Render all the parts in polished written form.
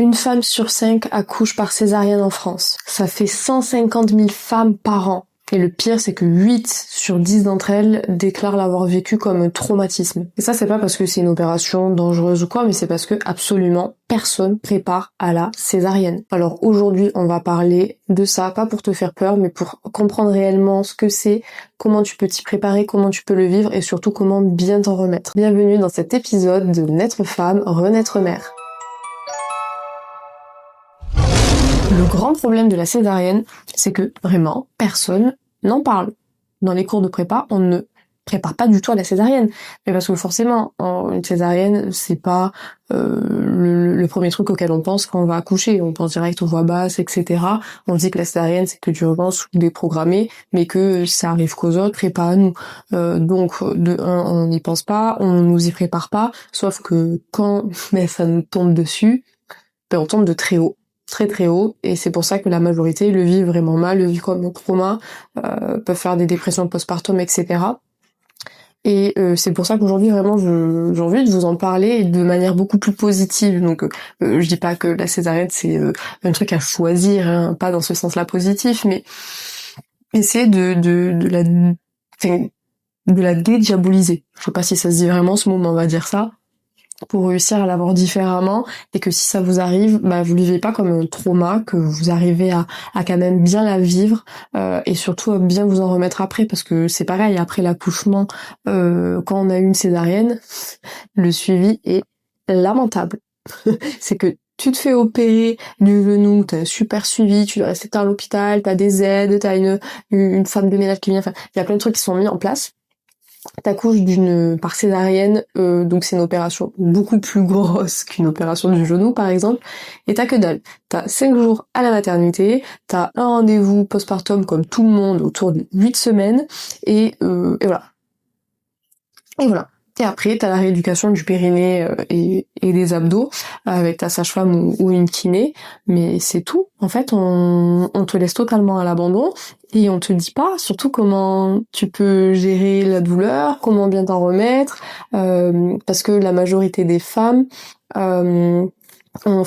Une femme sur 5 accouche par césarienne en France. Ça fait 150 000 femmes par an. Et le pire, c'est que 8 sur 10 d'entre elles déclarent l'avoir vécu comme un traumatisme. Et ça, c'est pas parce que c'est une opération dangereuse ou quoi, mais c'est parce que absolument personne prépare à la césarienne. Alors aujourd'hui, on va parler de ça, pas pour te faire peur, mais pour comprendre réellement ce que c'est, comment tu peux t'y préparer, comment tu peux le vivre et surtout comment bien t'en remettre. Bienvenue dans cet épisode de Naître femme, renaître mère. Le grand problème de la césarienne, c'est que vraiment, personne n'en parle. Dans les cours de prépa, on ne prépare pas du tout à la césarienne. Mais parce que forcément, une césarienne, c'est pas le premier truc auquel on pense quand on va accoucher. On pense direct aux voix basses, etc. On dit que la césarienne, c'est que d'urgence ou déprogrammée, mais que ça arrive qu'aux autres et pas à nous. Donc, de un, on n'y pense pas, on nous y prépare pas, sauf que quand ça nous tombe dessus, on tombe de très haut. Très haut, et c'est pour ça que la majorité le vit vraiment mal, le vit comme un trauma, peuvent faire des dépressions postpartum, etc. Et c'est pour ça qu'aujourd'hui vraiment j'ai envie de vous en parler de manière beaucoup plus positive. Donc je dis pas que la césarienne c'est un truc à choisir, hein, pas dans ce sens-là positif, mais essayer de la dédiaboliser. Je sais pas si ça se dit vraiment ce mot, mais on va dire ça, pour réussir à l'avoir différemment, et que si ça vous arrive, vous le vivez pas comme un trauma, que vous arrivez à quand même bien la vivre, et surtout à bien vous en remettre après, parce que c'est pareil, après l'accouchement, quand on a eu une césarienne, le suivi est lamentable. C'est que tu te fais opérer du genou, t'as un super suivi, tu dois rester à l'hôpital, t'as des aides, t'as une femme de ménage qui vient, enfin, il y a plein de trucs qui sont mis en place. T'accouches par césarienne, donc c'est une opération beaucoup plus grosse qu'une opération du genou par exemple, et t'as que dalle. T'as 5 jours à la maternité, t'as un rendez-vous postpartum comme tout le monde autour de 8 semaines, et voilà. Et voilà. Et après, t'as la rééducation du périnée et des abdos avec ta sage-femme ou une kiné, mais c'est tout. En fait, on te laisse totalement à l'abandon et on te dit pas surtout comment tu peux gérer la douleur, comment bien t'en remettre, parce que la majorité des femmes, enfin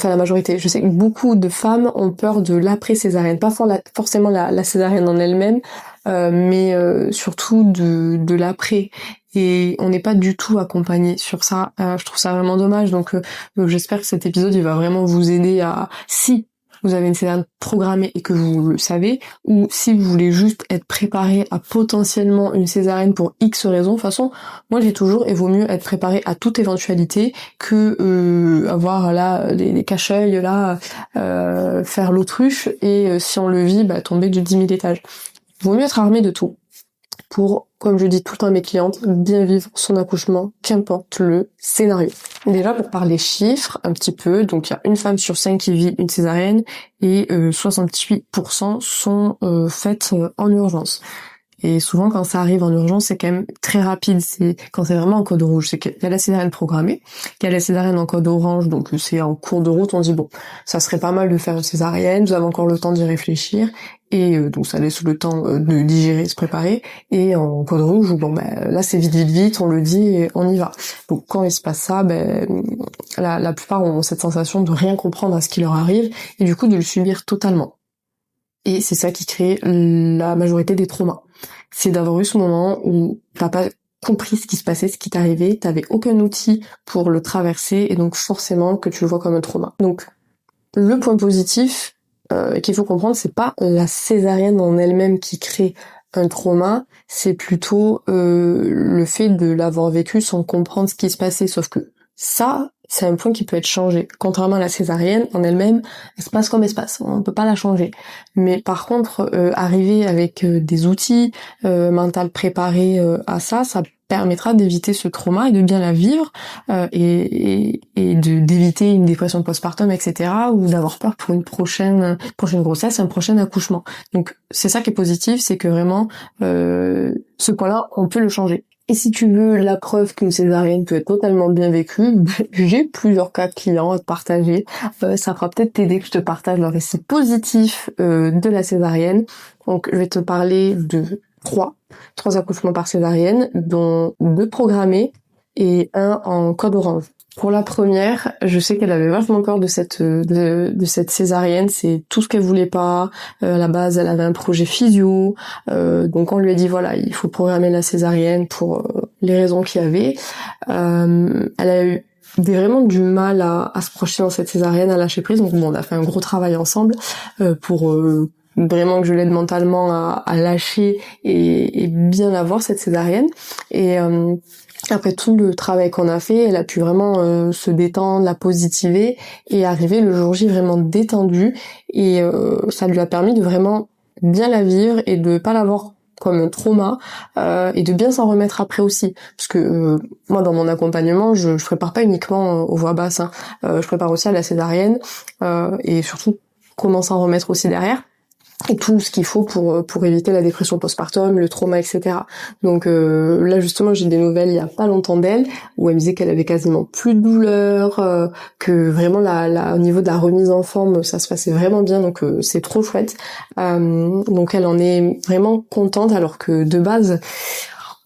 la majorité, je sais que beaucoup de femmes ont peur de l'après-césarienne, pas forcément la césarienne en elle-même, mais surtout de l'après. Et on n'est pas du tout accompagné sur ça. Je trouve ça vraiment dommage. Donc j'espère que cet épisode il va vraiment vous aider à, si vous avez une césarienne programmée et que vous le savez, ou si vous voulez juste être préparé à potentiellement une césarienne pour X raisons. De toute façon, moi j'ai toujours, et vaut mieux être préparé à toute éventualité que avoir là les cache-œils là, faire l'autruche et si on le vit, tomber de 10 000 étages. Vaut mieux être armé de tout pour, comme je dis tout le temps à mes clientes, bien vivre son accouchement, qu'importe le scénario. Déjà, pour parler chiffres, un petit peu, donc il y a une femme sur 5 qui vit une césarienne et 68% sont faites en urgence. Et souvent, quand ça arrive en urgence, c'est quand même très rapide. C'est quand c'est vraiment en code rouge. C'est qu'il y a la césarienne programmée, qu'il y a la césarienne en code orange, donc c'est en cours de route. On dit bon, ça serait pas mal de faire une césarienne. Vous avez encore le temps d'y réfléchir, et donc ça laisse le temps de digérer, se préparer. Et en code rouge, là c'est vite, on le dit et on y va. Donc quand il se passe ça, la plupart ont cette sensation de rien comprendre à ce qui leur arrive et du coup de le subir totalement. Et c'est ça qui crée la majorité des traumas. C'est d'avoir eu ce moment où t'as pas compris ce qui se passait, ce qui t'arrivait, t'avais aucun outil pour le traverser, et donc forcément que tu le vois comme un trauma. Donc, le point positif qu'il faut comprendre, c'est pas la césarienne en elle-même qui crée un trauma, c'est plutôt le fait de l'avoir vécu sans comprendre ce qui se passait, sauf que ça, c'est un point qui peut être changé. Contrairement à la césarienne, en elle-même, elle se passe comme elle se passe. On peut pas la changer. Mais par contre, arriver avec des outils mentaux préparés à ça permettra d'éviter ce trauma et de bien la vivre, et d'éviter une dépression postpartum, etc. ou d'avoir peur pour une prochaine grossesse, un prochain accouchement. Donc c'est ça qui est positif, c'est que vraiment ce point-là, on peut le changer. Et si tu veux la preuve qu'une césarienne peut être totalement bien vécue, j'ai plusieurs cas clients à te partager. Ça fera peut-être t'aider que je te partage le récit positif de la césarienne. Donc je vais te parler de trois accouchements par césarienne, dont 2 programmés et un en code orange. Pour la première, je sais qu'elle avait vachement peur de cette césarienne, c'est tout ce qu'elle voulait pas. À la base, elle avait un projet physio, donc on lui a dit voilà, il faut programmer la césarienne pour les raisons qu'il y avait. Elle a eu vraiment du mal à se projeter dans cette césarienne, à lâcher prise. Donc bon, on a fait un gros travail ensemble pour vraiment que je l'aide mentalement à lâcher et bien avoir cette césarienne. Et après tout le travail qu'on a fait, elle a pu vraiment se détendre, la positiver et arriver le jour J vraiment détendue. Et ça lui a permis de vraiment bien la vivre et de pas l'avoir comme un trauma et de bien s'en remettre après aussi. Parce que moi, dans mon accompagnement, je prépare pas uniquement aux voix basses. Hein. Je prépare aussi à la césarienne et surtout comment s'en remettre aussi derrière. Et tout ce qu'il faut pour éviter la dépression postpartum, le trauma, etc. Donc là justement j'ai des nouvelles il y a pas longtemps d'elle où elle me disait qu'elle avait quasiment plus de douleur, que vraiment au niveau de la remise en forme ça se passait vraiment bien, donc c'est trop chouette. Donc elle en est vraiment contente alors que de base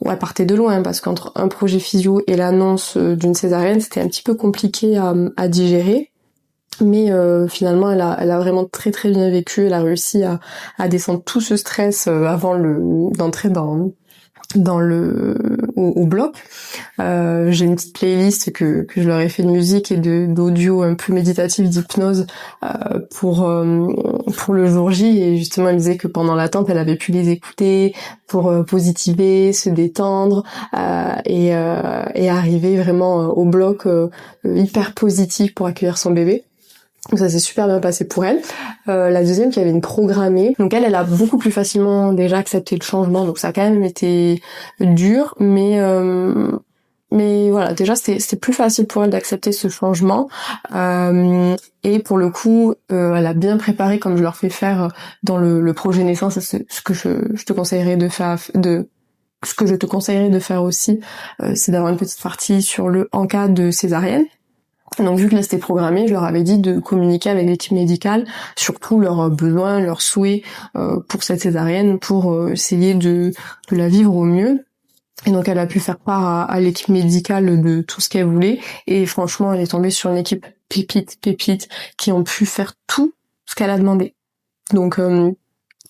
ouais, elle partait de loin hein, parce qu'entre un projet physio et l'annonce d'une césarienne c'était un petit peu compliqué à digérer. Mais finalement elle a vraiment très très bien vécu, elle a réussi à descendre tout ce stress avant d'entrer au bloc. J'ai une petite playlist que je leur ai fait de musique et d'audio un peu méditatif, d'hypnose pour le jour J, et justement elle disait que pendant l'attente elle avait pu les écouter pour positiver, se détendre et arriver vraiment au bloc hyper positif pour accueillir son bébé. Donc ça s'est super bien passé pour elle. La deuxième qui avait une programmée, donc elle a beaucoup plus facilement déjà accepté le changement, donc ça a quand même été dur, mais voilà, déjà c'était plus facile pour elle d'accepter ce changement. Et pour le coup, elle a bien préparé comme je leur fais faire dans le projet naissance, ce que je te conseillerais de faire ce que je te conseillerais de faire aussi, c'est d'avoir une petite partie sur le en cas de césarienne. Donc vu que là c'était programmé, je leur avais dit de communiquer avec l'équipe médicale sur tous leurs besoins, leurs souhaits pour cette césarienne, pour essayer de la vivre au mieux. Et donc elle a pu faire part à l'équipe médicale de tout ce qu'elle voulait. Et franchement, elle est tombée sur une équipe pépite, qui ont pu faire tout ce qu'elle a demandé. Donc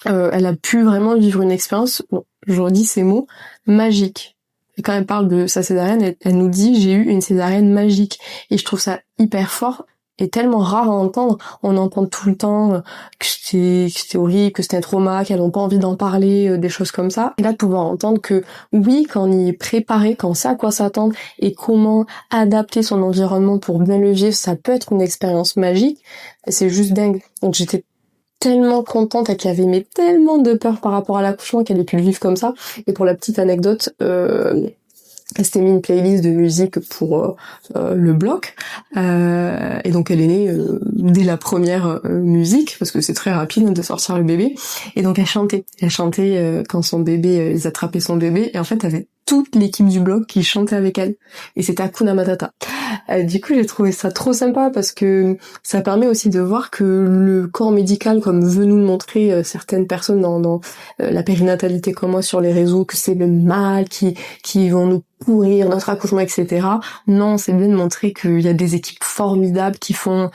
elle a pu vraiment vivre une expérience, bon, je redis ces mots, magique. Et quand elle parle de sa césarienne, elle nous dit j'ai eu une césarienne magique. Et je trouve ça hyper fort et tellement rare à entendre. On entend tout le temps que c'était horrible, que c'était un trauma, qu'elles n'ont pas envie d'en parler, des choses comme ça. Et là de pouvoir entendre que oui, quand on y est préparé, quand on sait à quoi s'attendre et comment adapter son environnement pour bien le vivre, ça peut être une expérience magique. C'est juste dingue. Donc j'étais tellement contente, elle qui avait mis tellement de peur par rapport à l'accouchement qu'elle ait pu le vivre comme ça. Et pour la petite anecdote, elle s'était mis une playlist de musique pour le bloc, et donc elle est née dès la première musique, parce que c'est très rapide de sortir le bébé, et donc elle chantait quand son bébé, ils attrapaient son bébé, et en fait elle avait toute l'équipe du bloc qui chantait avec elle, et c'était Hakuna Matata. Du coup j'ai trouvé ça trop sympa parce que ça permet aussi de voir que le corps médical, comme veut nous le montrer certaines personnes dans la périnatalité comme moi sur les réseaux, que c'est le mal qui vont nous pourrir notre accouchement, etc. Non, c'est bien de montrer qu'il y a des équipes formidables qui font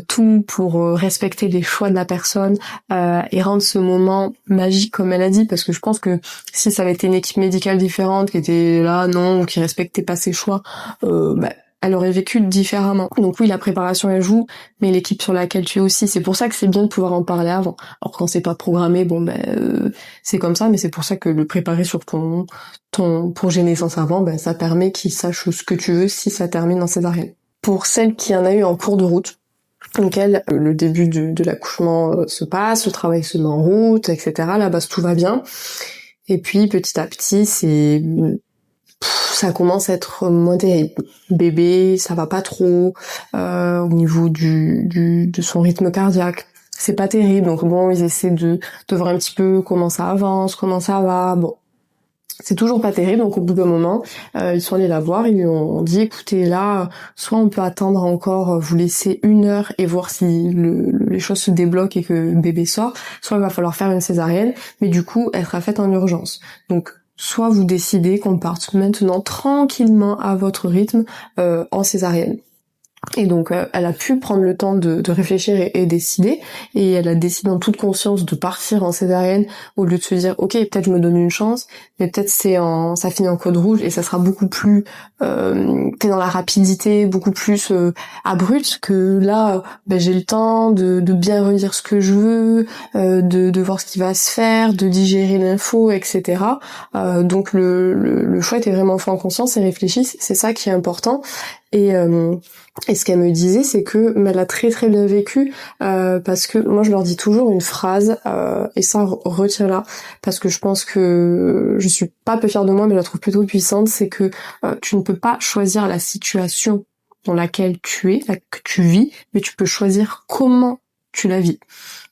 tout pour respecter les choix de la personne et rendre ce moment magique comme elle a dit, parce que je pense que si ça avait été une équipe médicale différente qui était là, non, ou qui respectait pas ses choix, elle aurait vécu différemment. Donc oui, la préparation elle joue, mais l'équipe sur laquelle tu es aussi, c'est pour ça que c'est bien de pouvoir en parler avant. Alors quand c'est pas programmé, c'est comme ça, mais c'est pour ça que le préparer sur ton projet naissance avant, ça permet qu'ils sachent ce que tu veux si ça termine en césarienne. Pour celle qui en a eu en cours de route, donc elle, le début de l'accouchement se passe, le travail se met en route, etc. La base, tout va bien. Et puis petit à petit, ça commence à être moins terrible. Bébé, ça va pas trop au niveau de son rythme cardiaque. C'est pas terrible, donc bon, ils essaient de voir un petit peu comment ça avance, comment ça va. Bon, c'est toujours pas terrible, donc au bout d'un moment, ils sont allés la voir, ils lui ont dit, écoutez, là, soit on peut attendre encore, vous laisser 1 heure et voir si les choses se débloquent et que bébé sort, soit il va falloir faire une césarienne, mais du coup, elle sera faite en urgence. Donc, soit vous décidez qu'on parte maintenant tranquillement à votre rythme en césarienne. Et donc elle a pu prendre le temps de réfléchir et décider, et elle a décidé en toute conscience de partir en césarienne au lieu de se dire ok, peut-être je me donne une chance, mais peut-être ça finit en code rouge et ça sera beaucoup plus t'es dans la rapidité, beaucoup plus abrupt que là j'ai le temps de bien redire ce que je veux, de voir ce qui va se faire, de digérer l'info, etc. Donc le choix était vraiment fait en conscience et réfléchi, c'est ça qui est important. Et ce qu'elle me disait, c'est que elle a très très bien vécu, parce que moi je leur dis toujours une phrase, et ça retiens-la, parce que je pense que je suis pas peu fière de moi, mais je la trouve plutôt puissante, c'est que tu ne peux pas choisir la situation dans laquelle tu es, que tu vis, mais tu peux choisir comment tu la vis.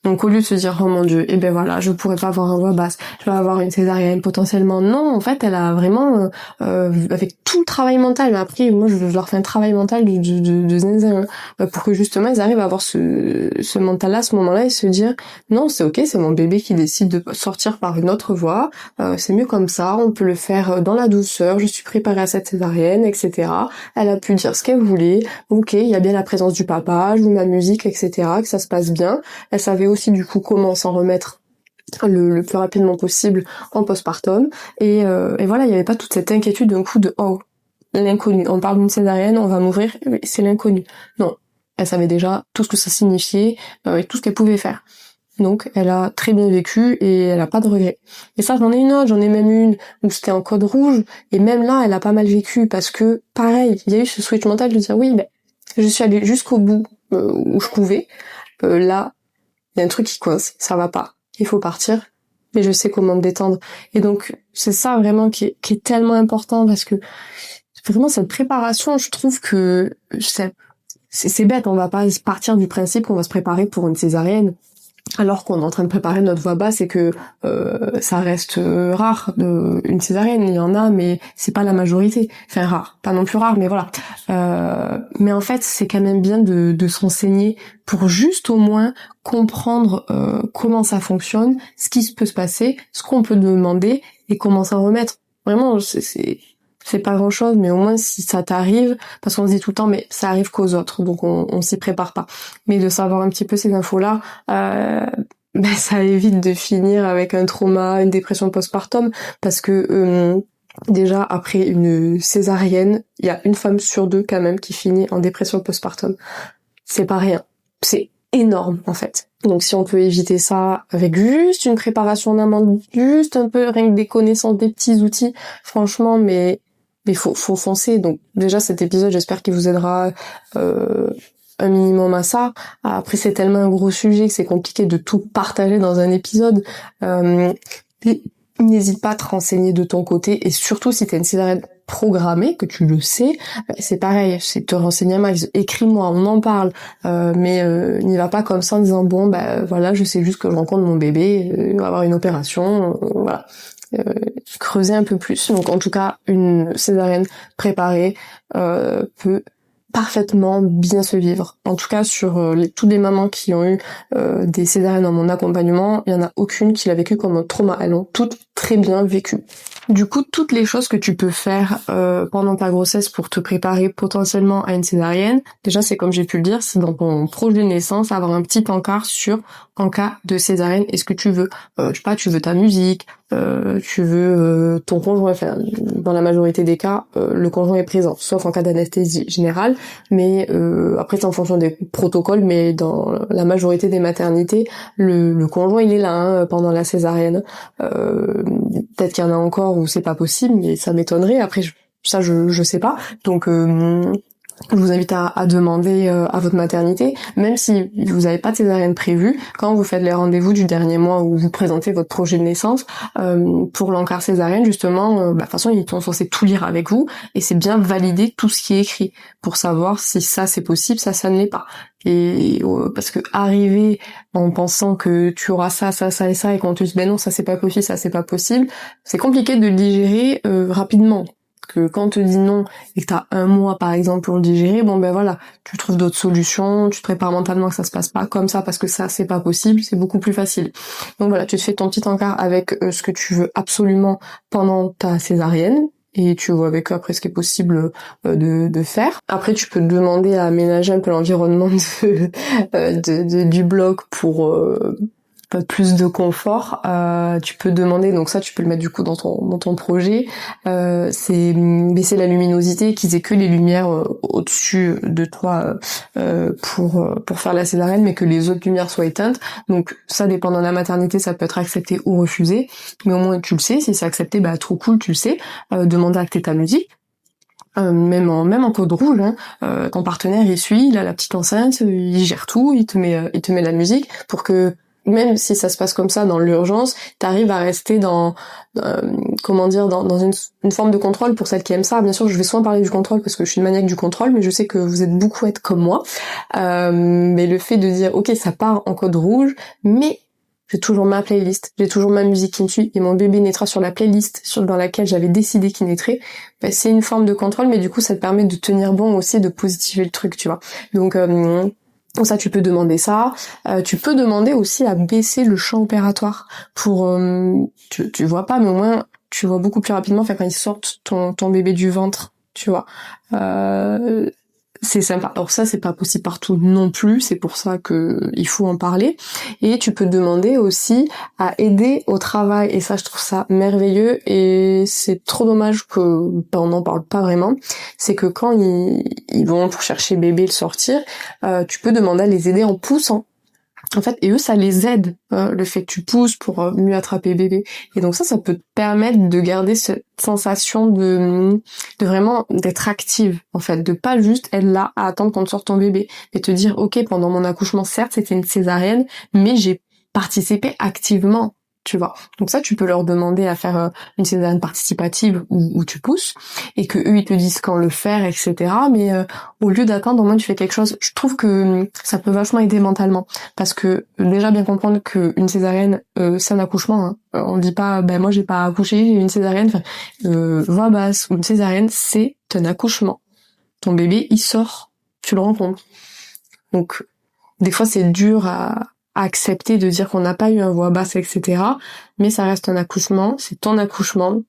Donc au lieu de se dire oh mon Dieu, et ben voilà, je pourrais pas avoir un voix basse, je vais avoir une césarienne potentiellement. Non, en fait, elle a vraiment avec tout le travail mental. Mais après, moi, je leur fais un travail mental de zinzin, pour que justement ils arrivent à avoir ce mental-là, ce moment-là, et se dire non, c'est ok, c'est mon bébé qui décide de sortir par une autre voie. C'est mieux comme ça. On peut le faire dans la douceur. Je suis préparée à cette césarienne, etc. Elle a pu dire ce qu'elle voulait. Ok, il y a bien la présence du papa, je joue ma musique, etc. Que ça se passe bien. Elle savait aussi du coup comment s'en remettre le plus rapidement possible en postpartum, et voilà, il n'y avait pas toute cette inquiétude d'un coup de oh, l'inconnu, on parle d'une césarienne, on va m'ouvrir, c'est l'inconnu. Non, elle savait déjà tout ce que ça signifiait, et tout ce qu'elle pouvait faire. Donc elle a très bien vécu et elle a pas de regrets. Et ça, j'en ai une autre, j'en ai même une où c'était en code rouge, et même là elle a pas mal vécu, parce que pareil, il y a eu ce switch mental de dire oui, ben je suis allée jusqu'au bout où je pouvais, là il y a un truc qui coince, ça va pas, il faut partir, mais je sais comment me détendre. Et donc c'est ça vraiment qui est tellement important, parce que vraiment cette préparation, je trouve que c'est bête, on va pas partir du principe qu'on va se préparer pour une césarienne alors qu'on est en train de préparer notre voix basse, et que ça reste rare une césarienne. Il y en a, mais c'est pas la majorité. Enfin rare, pas non plus rare, mais voilà. Mais en fait, c'est quand même bien de se renseigner pour juste au moins comprendre comment ça fonctionne, ce qui peut se passer, ce qu'on peut demander et comment s'en remettre. Vraiment, c'est pas grand chose, mais au moins si ça t'arrive, parce qu'on se dit tout le temps mais ça arrive qu'aux autres, donc on s'y prépare pas. Mais de savoir un petit peu ces infos-là, ça évite de finir avec un trauma, une dépression postpartum, parce que déjà après une césarienne, il y a une femme sur deux quand même qui finit en dépression postpartum. C'est pas rien, c'est énorme en fait. Donc si on peut éviter ça avec juste une préparation en amont, juste un peu rien que des connaissances, des petits outils, franchement, mais faut foncer. Donc déjà cet épisode, j'espère qu'il vous aidera un minimum à ça. Après c'est tellement un gros sujet que c'est compliqué de tout partager dans un épisode. N'hésite pas à te renseigner de ton côté, et surtout si t'as une césarienne programmée, que tu le sais, c'est pareil, c'est te renseigner un max, écris-moi, on en parle, mais n'y va pas comme ça en disant bon voilà, je sais juste que je rencontre mon bébé, il va avoir une opération, voilà. Creuser un peu plus. Donc en tout cas, une césarienne préparée peut parfaitement bien se vivre. En tout cas, sur toutes les mamans qui ont eu des césariennes dans mon accompagnement, il y en a aucune qui l'a vécu comme un trauma. Elles l'ont toutes très bien vécu. Du coup, toutes les choses que tu peux faire pendant ta grossesse pour te préparer potentiellement à une césarienne, déjà c'est comme j'ai pu le dire, c'est dans ton projet de naissance, avoir un petit encart sur en cas de césarienne, est-ce que tu veux, je sais pas, tu veux ta musique, tu veux ton conjoint, enfin dans la majorité des cas, le conjoint est présent, sauf en cas d'anesthésie générale, mais après c'est en fonction des protocoles, mais dans la majorité des maternités, le conjoint il est là pendant la césarienne. Peut-être qu'il y en a encore où c'est pas possible, mais ça m'étonnerait. Après, je sais pas. Donc, je vous invite à demander à votre maternité, même si vous n'avez pas de césarienne prévue, quand vous faites les rendez-vous du dernier mois où vous présentez votre projet de naissance, pour l'encart césarienne, justement, de toute façon, ils sont censés tout lire avec vous, et c'est bien valider tout ce qui est écrit, pour savoir si ça c'est possible, ça ne l'est pas. Et parce que arriver en pensant que tu auras ça et ça, et qu'on te dit ben non, ça c'est pas possible, ça c'est pas possible, c'est compliqué de le digérer rapidement. Que quand on te dit non et que t'as un mois par exemple pour le digérer, bon ben voilà, tu trouves d'autres solutions, tu te prépares mentalement que ça se passe pas comme ça parce que ça c'est pas possible, c'est beaucoup plus facile. Donc voilà, tu te fais ton petit encart avec ce que tu veux absolument pendant ta césarienne, et tu vois avec eux après ce qui est possible de faire. Après, tu peux demander à aménager un peu l'environnement du bloc pour plus de confort. Tu peux demander, donc ça tu peux le mettre du coup dans ton projet, c'est baisser la luminosité, qu'ils aient que les lumières au-dessus de toi pour faire la césarienne, mais que les autres lumières soient éteintes. Donc ça, dépendant de la maternité, ça peut être accepté ou refusé, mais au moins tu le sais. Si c'est accepté, bah trop cool, tu le sais. Demande à acter ta musique. Même en code rouge, hein, ton partenaire il suit, il a la petite enceinte, il gère tout, il te met la musique pour que même si ça se passe comme ça dans l'urgence, t'arrives à rester dans une forme de contrôle pour celles qui aiment ça. Bien sûr, je vais souvent parler du contrôle parce que je suis une maniaque du contrôle, mais je sais que vous êtes beaucoup à être comme moi. Mais le fait de dire, ok, ça part en code rouge, mais j'ai toujours ma playlist, j'ai toujours ma musique qui me suit, et mon bébé naîtra sur la playlist dans laquelle j'avais décidé qu'il naîtrait, ben, c'est une forme de contrôle, mais du coup ça te permet de tenir bon aussi, de positiver le truc, tu vois. Donc ça, tu peux demander ça. Tu peux demander aussi à baisser le champ opératoire pour tu vois pas, mais au moins tu vois beaucoup plus rapidement. Enfin, quand ils sortent ton bébé du ventre, tu vois. C'est sympa. Alors ça, c'est pas possible partout non plus. C'est pour ça que il faut en parler. Et tu peux demander aussi à aider au travail. Et ça, je trouve ça merveilleux. Et c'est trop dommage que on n'en parle pas vraiment. C'est que quand ils vont pour chercher bébé le sortir, tu peux demander à les aider en poussant. En fait, et eux, ça les aide, le fait que tu pousses pour mieux attraper bébé. Et donc ça peut te permettre de garder cette sensation de vraiment d'être active, en fait, de pas juste être là à attendre qu'on te sorte ton bébé, mais te dire, ok, pendant mon accouchement, certes, c'était une césarienne, mais j'ai participé activement, tu vois. Donc ça, tu peux leur demander à faire une césarienne participative où tu pousses, et que eux, ils te disent quand le faire, etc. Mais au lieu d'attendre, au moins tu fais quelque chose. Je trouve que ça peut vachement aider mentalement. Parce que déjà bien comprendre qu'une césarienne, c'est un accouchement. Hein. On dit pas, ben moi j'ai pas accouché, j'ai eu une césarienne. Enfin, voix basse ou une césarienne, c'est un accouchement. Ton bébé, il sort, tu le rencontres. Donc, des fois c'est dur à accepter de dire qu'on n'a pas eu un voix basse, etc. Mais ça reste un accouchement, c'est ton accouchement.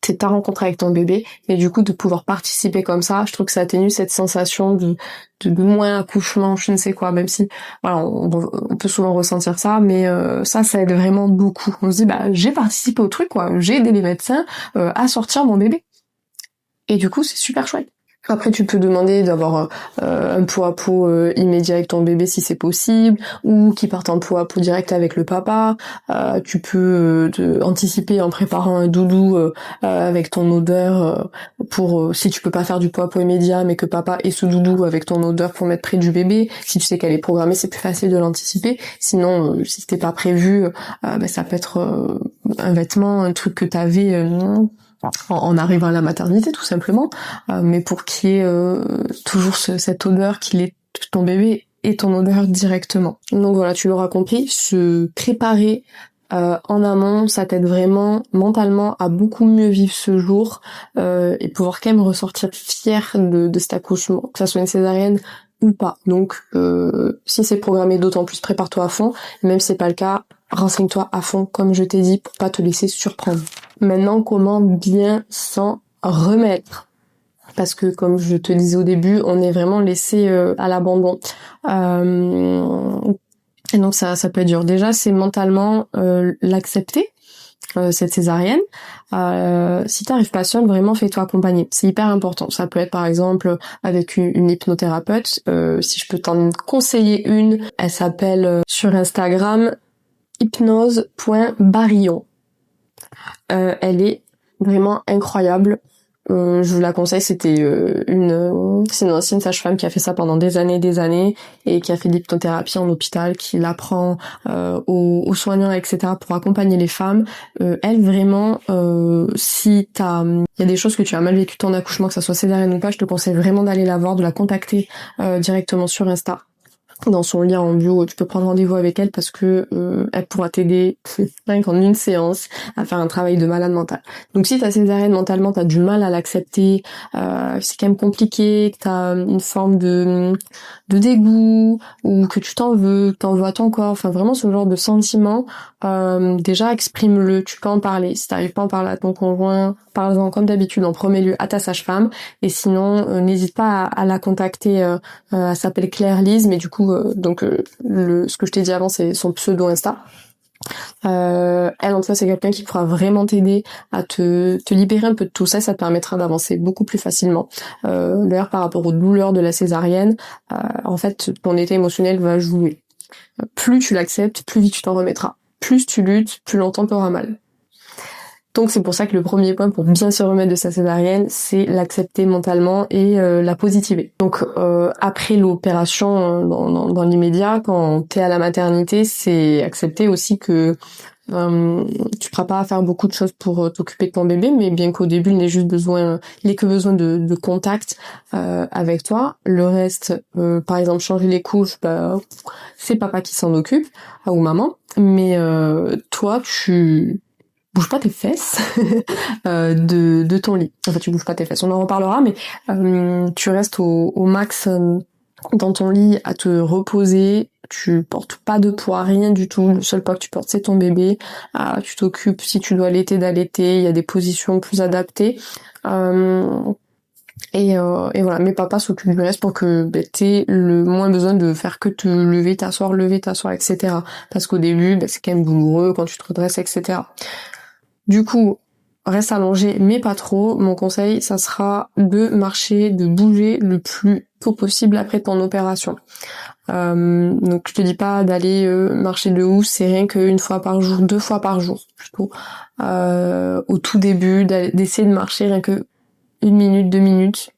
C'est ta rencontre avec ton bébé, et du coup de pouvoir participer comme ça, je trouve que ça atténue cette sensation de moins accouchement, je ne sais quoi, même si voilà, on peut souvent ressentir ça, mais ça aide vraiment beaucoup. On se dit bah j'ai participé au truc quoi, j'ai aidé les médecins à sortir mon bébé, et du coup c'est super chouette. Après, tu peux demander d'avoir un pot à pot immédiat avec ton bébé si c'est possible, ou qu'il parte en pot à pot direct avec le papa. Tu peux anticiper en préparant un doudou avec ton odeur pour si tu peux pas faire du pot à pot immédiat, mais que papa ait ce doudou avec ton odeur pour mettre près du bébé. Si tu sais qu'elle est programmée, c'est plus facile de l'anticiper. Sinon, si c'était pas prévu, ça peut être un vêtement, un truc que t'avais en arrivant à la maternité tout simplement, mais pour qu'il y ait toujours cette odeur qu'il est ton bébé et ton odeur directement. Donc voilà, tu l'auras compris, se préparer en amont, ça t'aide vraiment mentalement à beaucoup mieux vivre ce jour et pouvoir quand même ressortir fier de cet accouchement, que ça soit une césarienne ou pas. Donc si c'est programmé, d'autant plus prépare-toi à fond, même si c'est pas le cas, renseigne-toi à fond comme je t'ai dit pour pas te laisser surprendre. Maintenant, comment bien s'en remettre? Parce que comme je te disais au début, on est vraiment laissé à l'abandon. Et donc ça peut être dur. Déjà, c'est mentalement l'accepter, cette césarienne. Si t'arrives pas seul, vraiment fais-toi accompagner. C'est hyper important. Ça peut être par exemple avec une hypnothérapeute. Si je peux t'en conseiller une, elle s'appelle sur Instagram hypnose.barillon. Elle est vraiment incroyable. Je vous la conseille, c'est une ancienne sage-femme qui a fait ça pendant des années et qui a fait de l'hypnothérapie en hôpital, qui l'apprend aux soignants, etc. pour accompagner les femmes. Elle vraiment, si il y a des choses que tu as mal vécues ton accouchement, que ça soit césarienne ou pas, je te conseille vraiment d'aller la voir, de la contacter directement sur Insta. dans son lit en bio, tu peux prendre rendez-vous avec elle parce que elle pourra t'aider rien qu'en une séance à faire un travail de malade mental. Donc si ta césarienne mentalement t'as du mal à l'accepter, c'est quand même compliqué, que t'as une forme de dégoût ou que tu t'en veux à ton corps, enfin vraiment ce genre de sentiment, déjà exprime-le, tu peux en parler. Si t'arrives pas à en parler à ton conjoint, parle-en comme d'habitude en premier lieu à ta sage-femme et sinon n'hésite pas à la contacter. Elle s'appelle Claire Lise, mais du coup, ce que je t'ai dit avant, c'est son pseudo Insta. Elle, en tout cas, c'est quelqu'un qui pourra vraiment t'aider à te libérer un peu de tout ça. Ça te permettra d'avancer beaucoup plus facilement. D'ailleurs, par rapport aux douleurs de la césarienne, en fait, ton état émotionnel va jouer. Plus tu l'acceptes, plus vite tu t'en remettras. Plus tu luttes, plus longtemps t'auras mal. Donc c'est pour ça que le premier point pour bien se remettre de sa césarienne, c'est l'accepter mentalement et la positiver. Donc après l'opération, dans l'immédiat, quand t'es à la maternité, c'est accepter aussi que tu pourras pas faire beaucoup de choses pour t'occuper de ton bébé, mais bien qu'au début il n'ait que besoin de contact avec toi. Le reste, par exemple changer les couches, c'est papa qui s'en occupe ou maman, mais toi tu bouge pas tes fesses de ton lit. Enfin, tu bouges pas tes fesses, on en reparlera, mais tu restes au max dans ton lit à te reposer, tu portes pas de poids, rien du tout, le seul poids que tu portes c'est ton bébé, tu t'occupes si tu dois allaiter d'allaiter, il y a des positions plus adaptées, et voilà, mais papa s'occupe du reste pour que t'aies le moins besoin de faire que te lever, t'asseoir, etc. Parce qu'au début, c'est quand même douloureux quand tu te redresses, etc. Du coup, reste allongé, mais pas trop. Mon conseil, ça sera de marcher, de bouger le plus tôt possible après ton opération. Donc je te dis pas d'aller marcher de ouf, c'est rien qu'une fois par jour, 2 fois par jour plutôt. Au tout début, d'essayer de marcher rien que 1 minute, 2 minutes.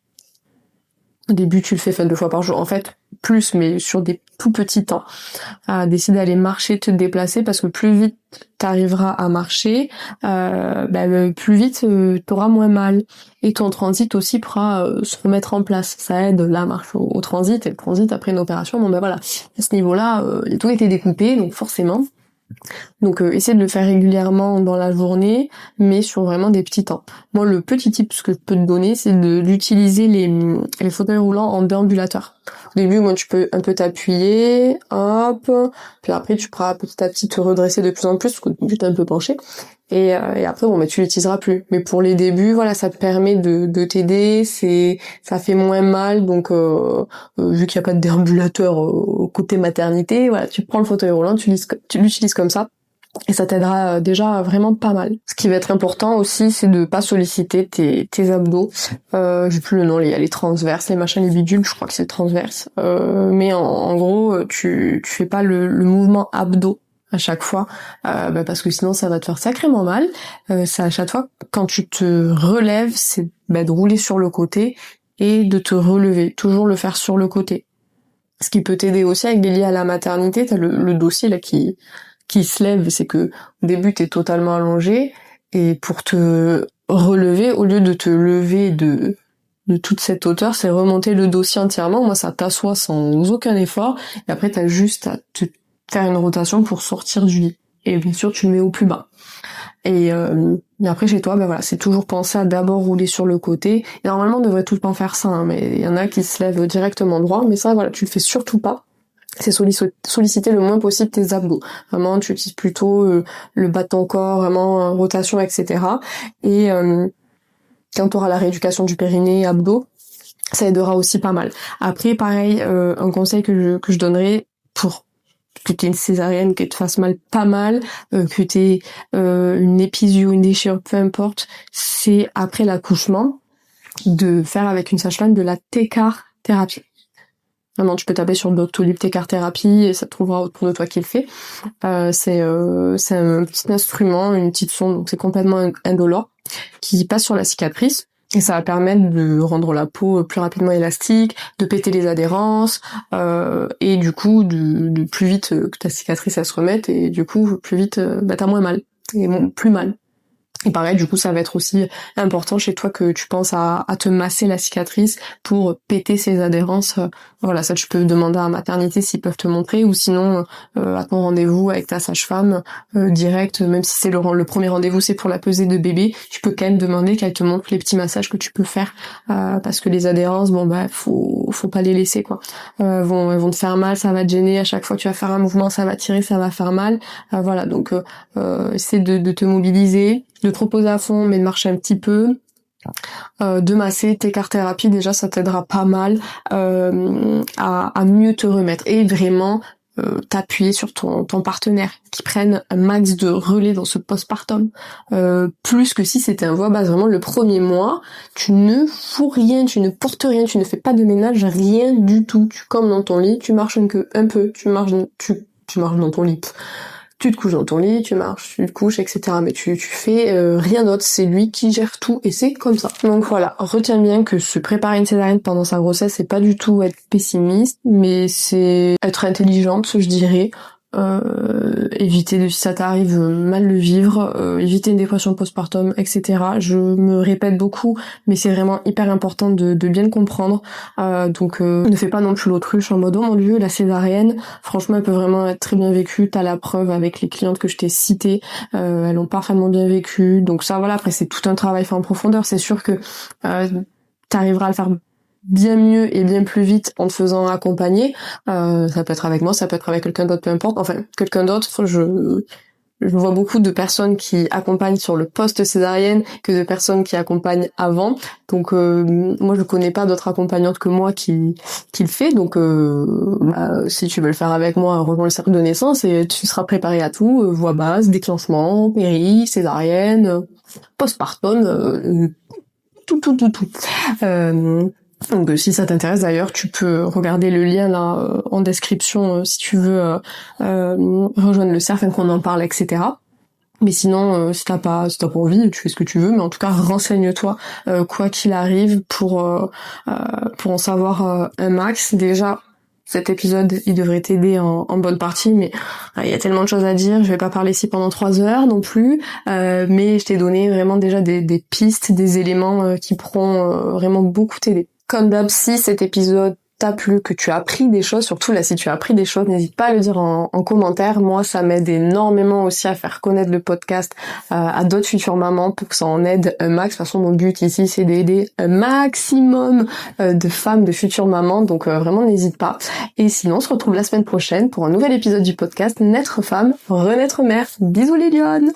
Au début, tu le fais 2 fois par jour. En fait, plus, mais sur des tout petits temps. D'essayer d'aller marcher, te déplacer, parce que plus vite t'arriveras à marcher, plus vite t'auras moins mal. Et ton transit aussi pourra se remettre en place. Ça aide la marche au transit, et le transit après une opération, voilà. À ce niveau-là, tout a été découpé, donc forcément. Donc essaie de le faire régulièrement dans la journée, mais sur vraiment des petits temps. Moi, le petit tip que je peux te donner, c'est d'utiliser les fauteuils roulants en déambulateur. Au début, tu peux un peu t'appuyer, hop, puis après tu pourras petit à petit te redresser de plus en plus, parce que tu t'es un peu penché. Et après, tu l'utiliseras plus. Mais pour les débuts, voilà, ça te permet de t'aider, ça fait moins mal, donc vu qu'il n'y a pas de déambulateur au côté maternité, voilà, tu prends le fauteuil roulant, tu l'utilises comme ça, et ça t'aidera déjà vraiment pas mal. Ce qui va être important aussi, c'est de pas solliciter tes abdos. J'ai plus le nom, il y a les transverses, les machins, les bidules, je crois que c'est transverse. Mais en gros, tu fais pas le mouvement abdos à chaque fois, parce que sinon ça va te faire sacrément mal. Ça, à chaque fois, quand tu te relèves, c'est de rouler sur le côté et de te relever, toujours le faire sur le côté. Ce qui peut t'aider aussi avec des liés à la maternité, t'as le dossier là qui se lève, c'est que au début t'es totalement allongé, et pour te relever, au lieu de te lever de toute cette hauteur, c'est remonter le dossier entièrement. Moi, ça t'assoit sans aucun effort, et après t'as juste à te faire une rotation pour sortir du lit. Et bien sûr, tu le mets au plus bas. Et après chez toi, c'est toujours penser à d'abord rouler sur le côté. Et normalement, on devrait tout le temps faire ça, hein, mais il y en a qui se lèvent directement droit, mais ça, tu le fais surtout pas. C'est solliciter le moins possible tes abdos. Vraiment, tu utilises plutôt le bas de ton corps, vraiment rotation, etc. Et quand tu auras la rééducation du périnée, abdos, ça aidera aussi pas mal. Après, pareil, un conseil que je donnerais pour que t'aies une césarienne, que te fasse mal pas mal, que t'aies une épisio, une déchirure, peu importe, c'est après l'accouchement de faire avec une sage-femme de la T-car thérapie. Vraiment, tu peux taper sur Doctolib T-car thérapie et ça te trouvera autour de toi qui le fait. C'est un petit instrument, une petite sonde, donc c'est complètement indolore, qui passe sur la cicatrice. Et ça va permettre de rendre la peau plus rapidement élastique, de péter les adhérences, et du coup de plus vite que ta cicatrice elle se remette, et du coup plus vite t'as moins mal, et plus mal. Et pareil, du coup, ça va être aussi important chez toi que tu penses à te masser la cicatrice pour péter ces adhérences. Voilà, ça tu peux demander à la maternité s'ils peuvent te montrer, ou sinon à ton rendez-vous avec ta sage-femme direct, même si c'est le premier rendez-vous, c'est pour la pesée de bébé, tu peux quand même demander qu'elle te montre les petits massages que tu peux faire, parce que les adhérences, bon bah faut pas les laisser quoi. Elles vont te faire mal, ça va te gêner, à chaque fois que tu vas faire un mouvement, ça va tirer, ça va faire mal. Voilà, donc essaie de te mobiliser, de te reposer à fond, mais de marcher un petit peu, de masser tes cartes thérapies, déjà ça t'aidera pas mal à mieux te remettre, et vraiment t'appuyer sur ton partenaire, qui prenne un max de relais dans ce postpartum, plus que si c'était un voix basse. Vraiment le premier mois, tu ne fous rien, tu ne portes rien, tu ne fais pas de ménage, rien du tout, tu commes dans ton lit, tu marches un peu, tu marches dans ton lit. Tu te couches dans ton lit, tu marches, tu te couches, etc. Mais tu fais rien d'autre, c'est lui qui gère tout et c'est comme ça. Donc voilà, retiens bien que se préparer une césarienne pendant sa grossesse, c'est pas du tout être pessimiste, mais c'est être intelligente, je dirais. Éviter si ça t'arrive mal le vivre, éviter une dépression postpartum, etc. Je me répète beaucoup, mais c'est vraiment hyper important de bien le comprendre. Donc ne fais pas non plus l'autruche en mode oh mon dieu, la césarienne, franchement elle peut vraiment être très bien vécue. T'as la preuve avec les clientes que je t'ai citées, elles l'ont parfaitement bien vécu. Donc ça voilà, après c'est tout un travail fait en profondeur. C'est sûr que t'arriveras à le faire bien mieux et bien plus vite en te faisant accompagner. Ça peut être avec moi, ça peut être avec quelqu'un d'autre, peu importe. Enfin, quelqu'un d'autre, je vois beaucoup de personnes qui accompagnent sur le post-césarienne que de personnes qui accompagnent avant. Donc moi je connais pas d'autres accompagnantes que moi qui le fait. Donc si tu veux le faire avec moi, rejoins le cercle de naissance et tu seras préparé à tout, voix basse, déclenchement, péri, césarienne, postpartum, tout. Donc si ça t'intéresse d'ailleurs, tu peux regarder le lien là en description si tu veux rejoindre le cercle, qu'on en parle, etc. Mais sinon, si t'as pas envie, tu fais ce que tu veux, mais en tout cas renseigne-toi quoi qu'il arrive pour en savoir un max. Déjà, cet épisode, il devrait t'aider en bonne partie, mais il y a tellement de choses à dire, je vais pas parler ici pendant 3 heures non plus, mais je t'ai donné vraiment déjà des pistes, des éléments qui pourront vraiment beaucoup t'aider. Comme d'hab, si cet épisode t'a plu, que tu as appris des choses, surtout là si tu as appris des choses, n'hésite pas à le dire en commentaire. Moi ça m'aide énormément aussi à faire connaître le podcast à d'autres futures mamans pour que ça en aide un max. De toute façon mon but ici c'est d'aider un maximum de femmes, de futures mamans, donc vraiment n'hésite pas. Et sinon on se retrouve la semaine prochaine pour un nouvel épisode du podcast Naître femme, renaître mère. Bisous les lionnes.